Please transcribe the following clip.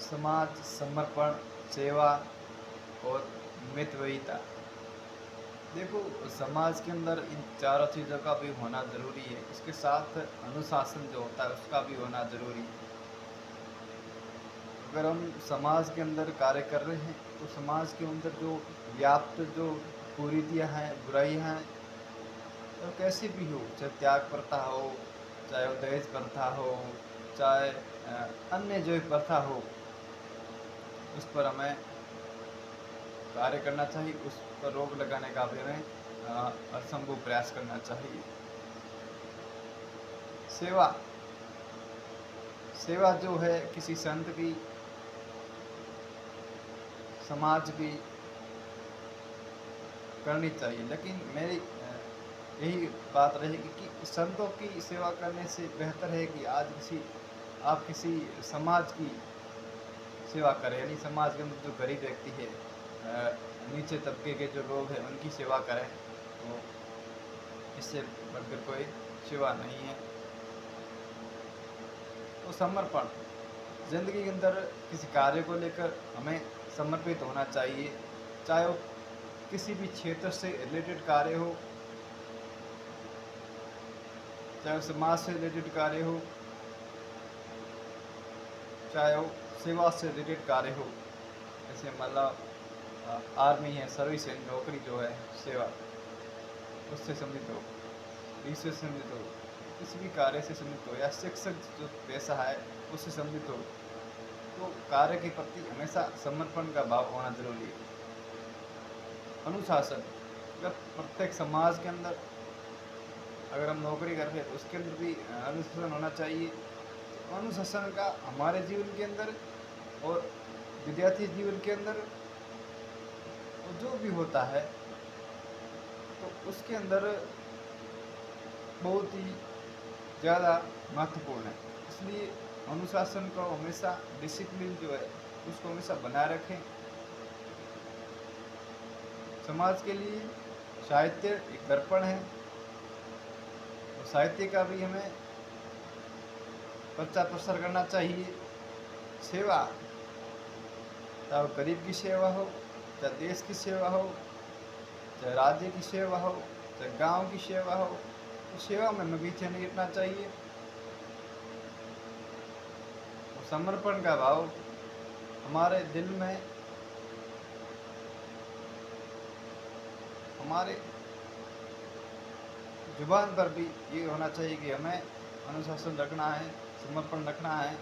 समाज, समर्पण, सेवा और मितव्ययिता। देखो, समाज के अंदर इन चारों चीज़ों का भी होना ज़रूरी है। इसके साथ अनुशासन जो होता है उसका भी होना ज़रूरी है। अगर हम समाज के अंदर कार्य कर रहे हैं तो समाज के अंदर जो व्याप्त जो कुरीतियाँ हैं, बुराइयाँ हैं, तो कैसी भी हो, चाहे त्याग प्रथा हो, चाहे वो दहेज प्रथा हो, चाहे अन्य जो प्रथा हो, उस पर हमें कार्य करना चाहिए। उस पर रोक लगाने का भी हमें असंभव प्रयास करना चाहिए। सेवा सेवा जो है किसी संत की, समाज की करनी चाहिए, लेकिन मेरी यही बात रहेगी कि संतों की सेवा करने से बेहतर है कि आज आप किसी समाज की सेवा करें, यानी समाज के अंदर जो गरीब व्यक्ति है, नीचे तबके के जो लोग हैं उनकी सेवा करें। तो इससे बढ़कर कोई सेवा नहीं है। तो समर्पण, ज़िंदगी के अंदर किसी कार्य को लेकर हमें समर्पित होना चाहिए, चाहे वो किसी भी क्षेत्र से रिलेटेड कार्य हो, चाहे वो समाज से रिलेटेड कार्य हो, चाहे वो सेवा से रिलेटेड कार्य हो। जैसे मतलब आर्मी है, सर्विस है, नौकरी जो है, सेवा, उससे संबंधित हो, इससे संबंधित हो, किसी भी कार्य से संबंधित हो, या शिक्षक जो पेशा है उससे संबंधित हो, तो कार्य के प्रति हमेशा समर्पण का भाव होना जरूरी है। अनुशासन, अगर प्रत्येक समाज के अंदर अगर हम नौकरी कर रहे हैं तो उसके अंदर भी अनुशासन होना चाहिए। तो अनुशासन का हमारे जीवन के अंदर और विद्यार्थी जीवन के अंदर जो भी होता है तो उसके अंदर बहुत ही ज़्यादा महत्वपूर्ण है। इसलिए अनुशासन को हमेशा, डिसिप्लिन जो है उसको हमेशा बनाए रखें। समाज के लिए साहित्य एक दर्पण है, और साहित्य का भी हमें प्रचार प्रसार करना चाहिए। सेवा, चाहे वो गरीब की सेवा हो, चाहे देश की सेवा हो, चाहे राज्य की सेवा हो, चाहे गांव की सेवा हो, तो सेवा में हमें पीछे नहीं हटना चाहिए। और समर्पण का भाव हमारे दिल में, हमारे जुबान पर भी ये होना चाहिए कि हमें अनुशासन रखना है, समर्पण रखना है।